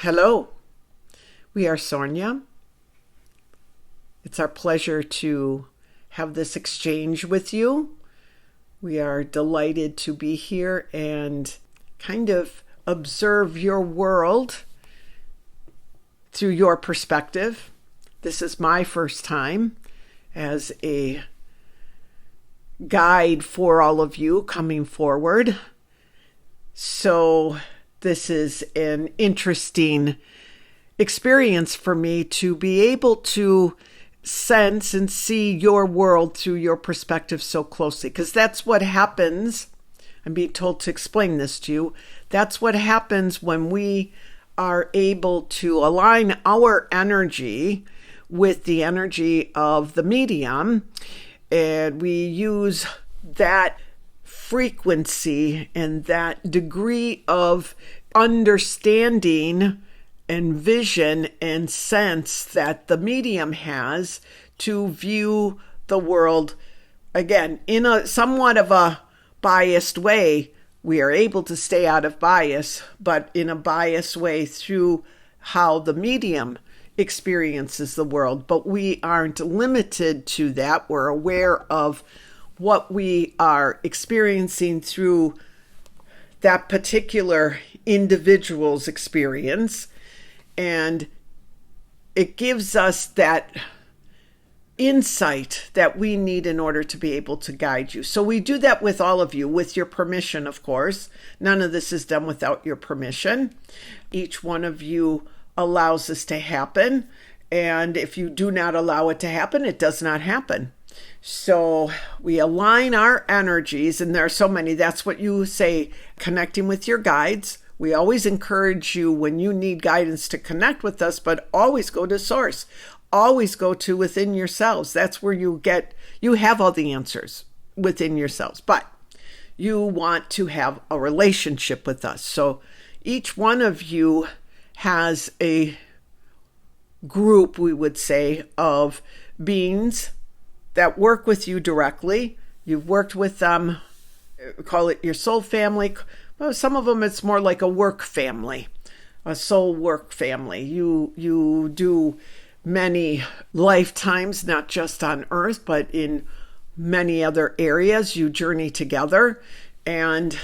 Hello, we are Sornia. It's our pleasure to have this exchange with you. We are delighted to be here and kind of observe your world through your perspective. This is my first time as a guide for all of you coming forward. So this is an interesting experience for me to be able to sense and see your world through your perspective so closely, because that's what happens. I'm being told to explain this to you. That's what happens when we are able to align our energy with the energy of the medium, and we use that frequency and that degree of understanding and vision and sense that the medium has to view the world, again, in a somewhat of a biased way. We are able to stay out of bias, but in a biased way through how the medium experiences the world. But we aren't limited to that. We're aware of what we are experiencing through that particular individual's experience. And it gives us that insight that we need in order to be able to guide you. So we do that with all of you, with your permission, of course. None of this is done without your permission. Each one of you allows this to happen. And if you do not allow it to happen, it does not happen. So we align our energies, and there are so many. That's what you say, connecting with your guides. We always encourage you when you need guidance to connect with us, but always go to source. Always go to within yourselves. That's where you have all the answers within yourselves. But you want to have a relationship with us. So each one of you has a group, we would say, of beings that work with you directly. You've worked with them, call it your soul family. Well, some of them, it's more like a work family, a soul work family. You do many lifetimes, not just on earth, but in many other areas. You journey together, and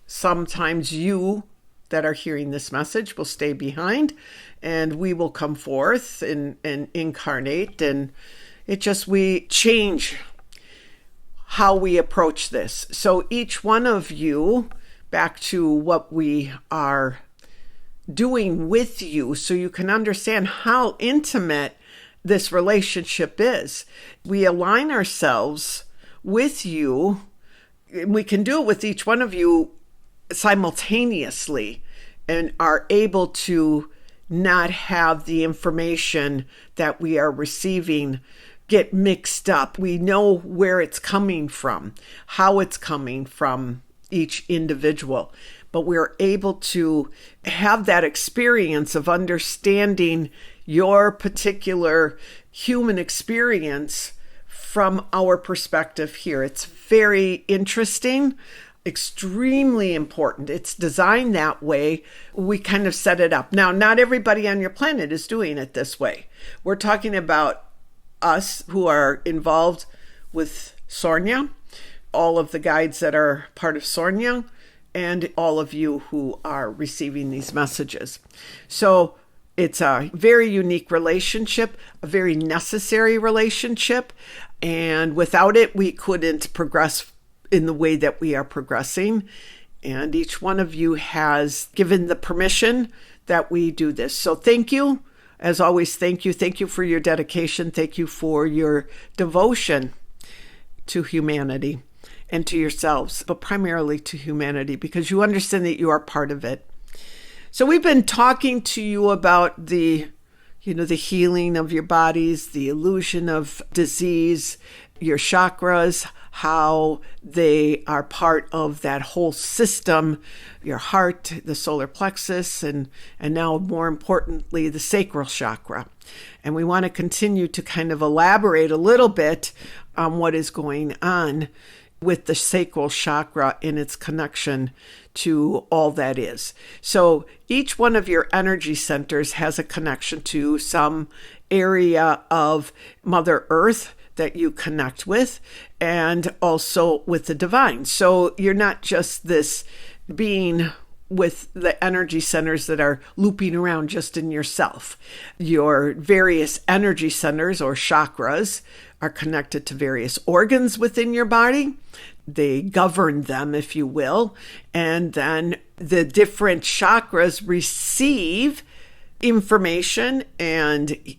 sometimes you that are hearing this message will stay behind, and we will come forth and incarnate, and we change how we approach this. So each one of you, back to what we are doing with you, so you can understand how intimate this relationship is. We align ourselves with you. We can do it with each one of you simultaneously and are able to not have the information that we are receiving get mixed up. We know where it's coming from, how it's coming from each individual, but we're able to have that experience of understanding your particular human experience from our perspective here. It's very interesting, extremely important. It's designed that way. We kind of set it up. Now, not everybody on your planet is doing it this way. We're talking about us who are involved with Sornia, all of the guides that are part of Sornia, and all of you who are receiving these messages. So it's a very unique relationship, a very necessary relationship, and without it, we couldn't progress in the way that we are progressing. And each one of you has given the permission that we do this. So thank you. As always, thank you. Thank you for your dedication. Thank you for your devotion to humanity and to yourselves, but primarily to humanity, because you understand that you are part of it. So we've been talking to you about the healing of your bodies, the illusion of disease, your chakras, how they are part of that whole system, your heart, the solar plexus, and now more importantly, the sacral chakra. And we want to continue to kind of elaborate a little bit on what is going on with the sacral chakra in its connection to all that is. So each one of your energy centers has a connection to some area of Mother Earth that you connect with, and also with the divine. So you're not just this being with the energy centers that are looping around just in yourself. Your various energy centers or chakras are connected to various organs within your body. They govern them, if you will. And then the different chakras receive information and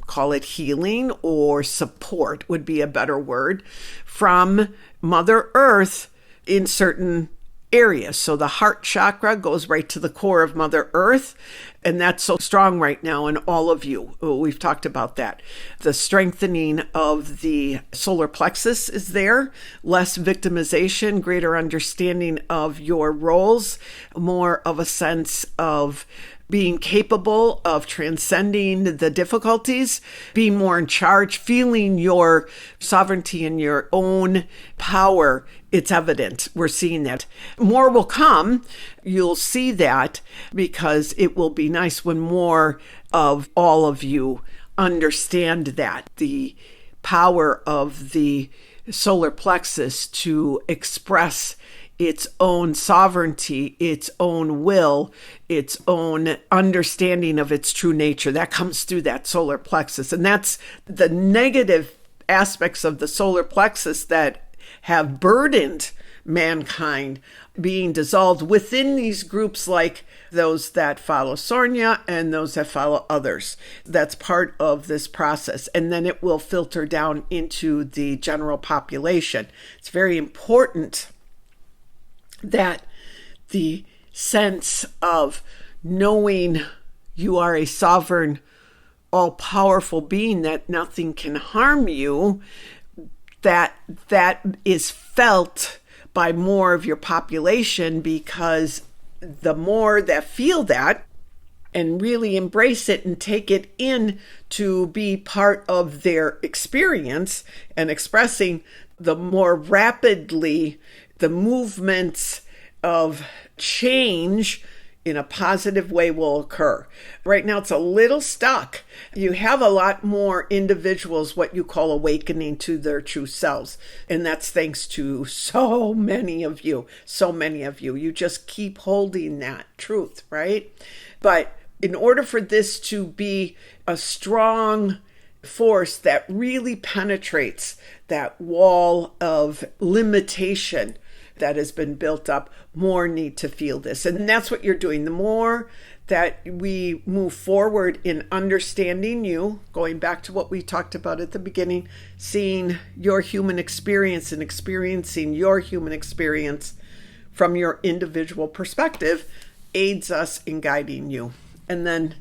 call it healing or support would be a better word from Mother Earth in certain areas. So the heart chakra goes right to the core of Mother Earth, and that's so strong right now in all of you. We've talked about that. The strengthening of the solar plexus is there, less victimization, greater understanding of your roles, more of a sense of being capable of transcending the difficulties, being more in charge, feeling your sovereignty and your own power. It's evident. We're seeing that. More will come. You'll see that because it will be nice when more of all of you understand that. The power of the solar plexus to express its own sovereignty, its own will, its own understanding of its true nature. That comes through that solar plexus. And that's the negative aspects of the solar plexus that have burdened mankind being dissolved within these groups, like those that follow Sornia and those that follow others. That's part of this process. And then it will filter down into the general population. It's very important that the sense of knowing you are a sovereign, all-powerful being, that nothing can harm you, that is felt by more of your population, because the more that feel that and really embrace it and take it in to be part of their experience and expressing, the more rapidly the movements of change in a positive way will occur. Right now, it's a little stuck. You have a lot more individuals, what you call awakening to their true selves. And that's thanks to so many of you. You just keep holding that truth, right? But in order for this to be a strong force that really penetrates that wall of limitation that has been built up, more need to feel this. And that's what you're doing. The more that we move forward in understanding you, going back to what we talked about at the beginning, seeing your human experience and experiencing your human experience from your individual perspective, aids us in guiding you. And then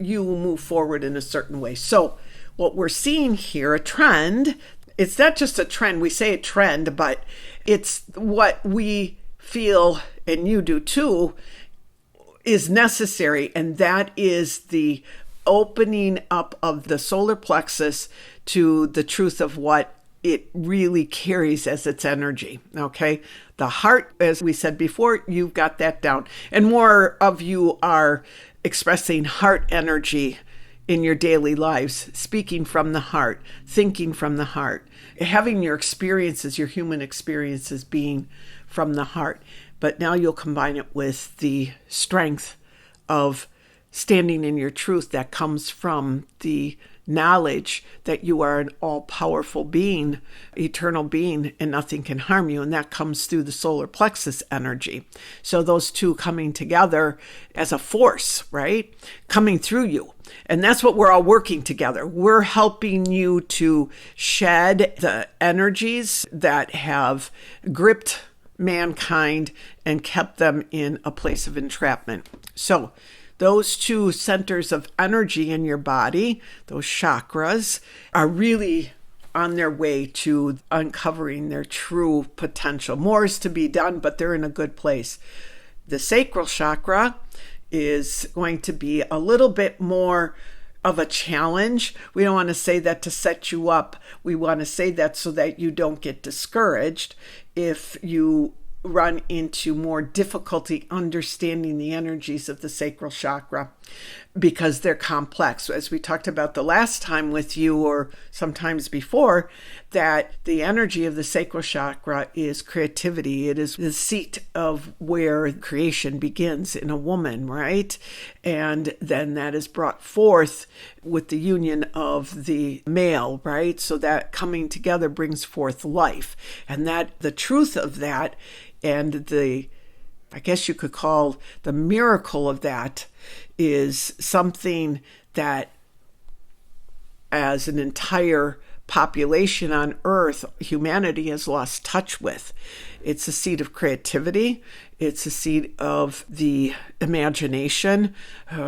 you will move forward in a certain way. So what we're seeing here, a trend, it's not just a trend. We say a trend, but it's what we feel, and you do too, is necessary. And that is the opening up of the solar plexus to the truth of what it really carries as its energy. Okay. The heart, as we said before, you've got that down. And more of you are expressing heart energy in your daily lives, speaking from the heart, thinking from the heart, having your experiences, your human experiences being from the heart. But now you'll combine it with the strength of standing in your truth that comes from the knowledge that you are an all-powerful being, eternal being, and nothing can harm you. And that comes through the solar plexus energy. So those two coming together as a force, right? Coming through you. And that's what we're all working together. We're helping you to shed the energies that have gripped mankind and kept them in a place of entrapment. So those two centers of energy in your body, those chakras, are really on their way to uncovering their true potential. More is to be done, but they're in a good place. The sacral chakra is going to be a little bit more of a challenge. We don't want to say that to set you up. We want to say that so that you don't get discouraged if you run into more difficulty understanding the energies of the sacral chakra, because they're complex. As we talked about the last time with you, or sometimes before, that the energy of the sacral chakra is creativity. It is the seat of where creation begins in a woman, right? And then that is brought forth with the union of the male, right? So that coming together brings forth life. And that the truth of that, and I guess you could call the miracle of that, is something that as an entire population on Earth, humanity has lost touch with. It's a seed of creativity. It's a seed of the imagination.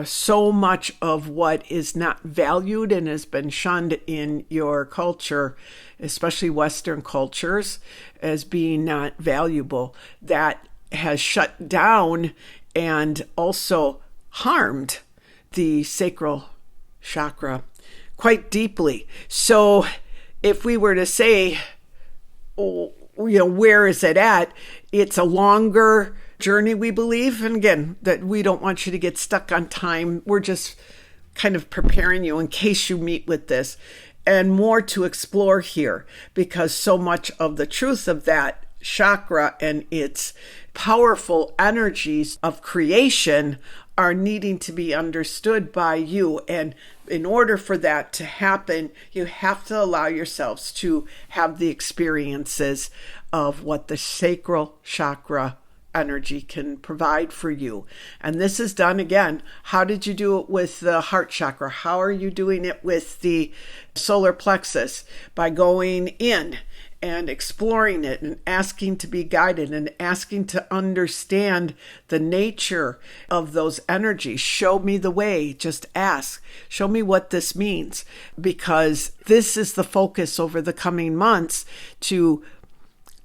So much of what is not valued and has been shunned in your culture, especially Western cultures, as being not valuable, that has shut down and also harmed the sacral chakra quite deeply. So if we were to say, where is it at? It's a longer journey, we believe. And again, that we don't want you to get stuck on time. We're just kind of preparing you in case you meet with this, and more to explore here, because so much of the truth of that chakra and its powerful energies of creation are needing to be understood by you. And in order for that to happen, you have to allow yourselves to have the experiences of what the sacral chakra energy can provide for you. And this is done again. How did you do it with the heart chakra? How are you doing it with the solar plexus? By going in and exploring it and asking to be guided and asking to understand the nature of those energies. Show me the way. Just ask. Show me what this means, because this is the focus over the coming months, to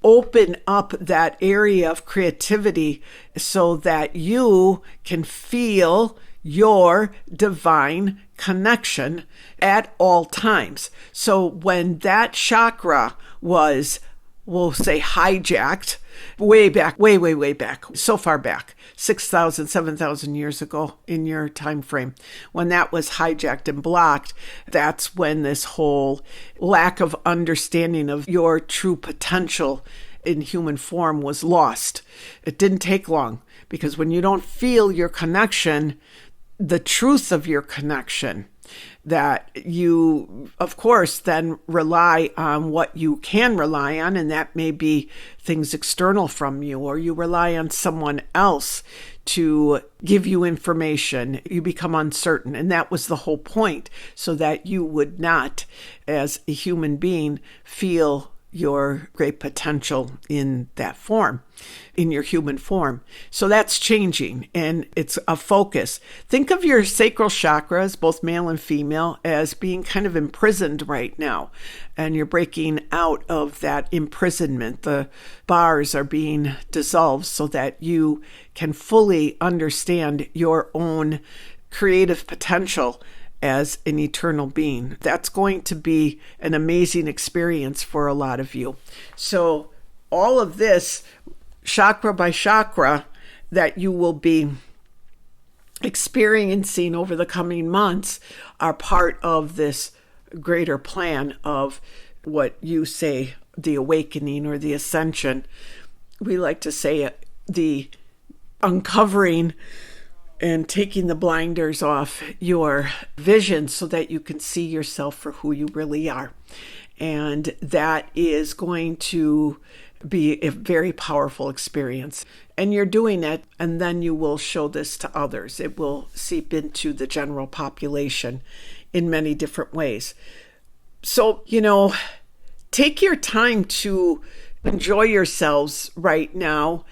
open up that area of creativity so that you can feel your divine connection at all times. So when that chakra was, we'll say, hijacked way back, way back, so far back, 6,000, 7,000 years ago in your time frame, when that was hijacked and blocked, that's when this whole lack of understanding of your true potential in human form was lost. It didn't take long, because when you don't feel your connection, the truth of your connection, that you, of course, then rely on what you can rely on, and that may be things external from you, or you rely on someone else to give you information. You become uncertain, and that was the whole point, so that you would not, as a human being, feel your great potential in that form, in your human form. So that's changing, and it's a focus. Think of your sacral chakras, both male and female, as being kind of imprisoned right now, and you're breaking out of that imprisonment. The bars are being dissolved so that you can fully understand your own creative potential as an eternal being. That's going to be an amazing experience for a lot of you. So all of this, chakra by chakra, that you will be experiencing over the coming months, are part of this greater plan of what you say, the awakening or the ascension. We like to say the uncovering and taking the blinders off your vision so that you can see yourself for who you really are. And that is going to be a very powerful experience. And you're doing it, and then you will show this to others. It will seep into the general population in many different ways. So, take your time to enjoy yourselves right now.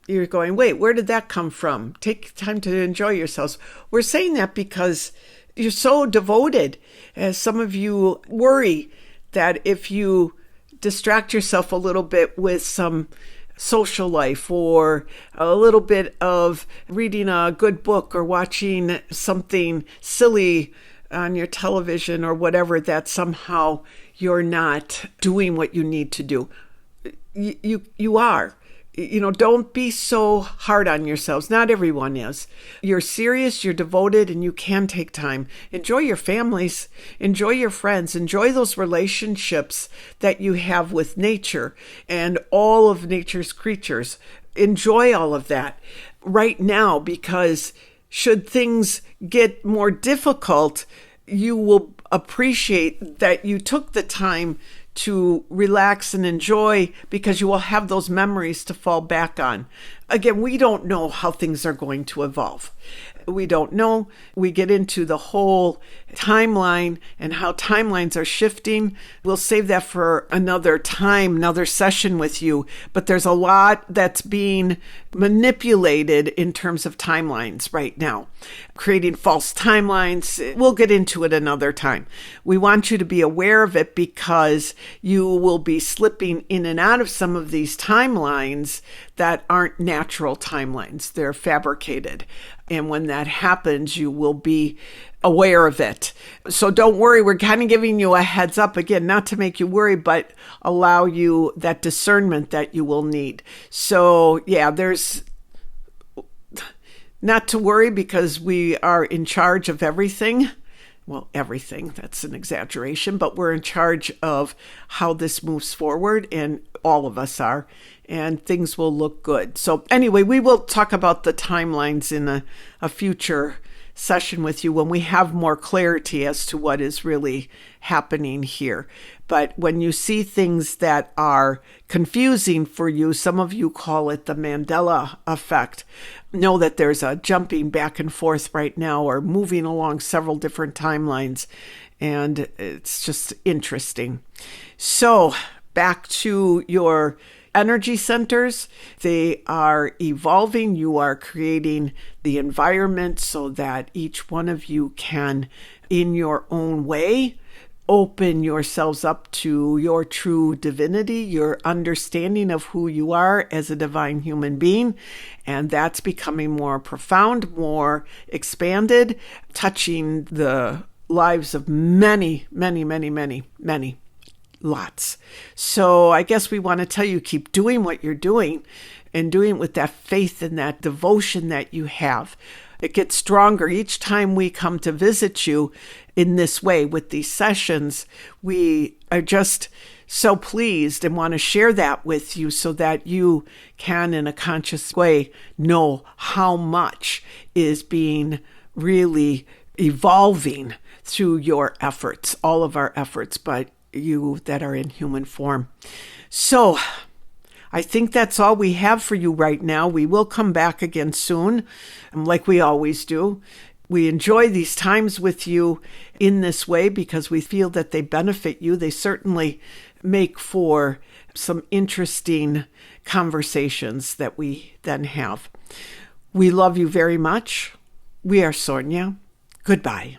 You're going, wait, where did that come from? Take time to enjoy yourselves. We're saying that because you're so devoted. As some of you worry that if you distract yourself a little bit with some social life, or a little bit of reading a good book, or watching something silly on your television or whatever that somehow you're not doing what you need to do. You are. Don't be so hard on yourselves. Not everyone is. You're serious, you're devoted, and you can take time. Enjoy your families, enjoy your friends, enjoy those relationships that you have with nature and all of nature's creatures. Enjoy all of that right now, because should things get more difficult, you will appreciate that you took the time to relax and enjoy, because you will have those memories to fall back on. Again, we don't know how things are going to evolve. We don't know. We get into the whole timeline and how timelines are shifting. We'll save that for another time, another session with you. But there's a lot that's being manipulated in terms of timelines right now, creating false timelines. We'll get into it another time. We want you to be aware of it, because you will be slipping in and out of some of these timelines that aren't natural timelines. They're fabricated. And when that happens, you will be aware of it. So don't worry. We're kind of giving you a heads up, again, not to make you worry, but allow you that discernment that you will need. So yeah, there's not to worry, because we are in charge of everything. Well, everything, that's an exaggeration, but we're in charge of how this moves forward, and all of us are, and things will look good. So anyway, we will talk about the timelines in a future session with you when we have more clarity as to what is really happening here. But when you see things that are confusing for you, some of you call it the Mandela effect, know that there's a jumping back and forth right now, or moving along several different timelines, and it's just interesting. So back to your energy centers. They are evolving. You are creating the environment so that each one of you can, in your own way, open yourselves up to your true divinity, your understanding of who you are as a divine human being. And that's becoming more profound, more expanded, touching the lives of many, many, many, many, many. Lots. So I guess we want to tell you, keep doing what you're doing, and doing it with that faith and that devotion that you have. It gets stronger each time we come to visit you in this way with these sessions. We are just so pleased and want to share that with you, so that you can, in a conscious way, know how much is being really evolving through your efforts, all of our efforts, but you that are in human form. So I think that's all we have for you right now. We will come back again soon, like we always do. We enjoy these times with you in this way because we feel that they benefit you. They certainly make for some interesting conversations that we then have. We love you very much. We are Sornia. Goodbye.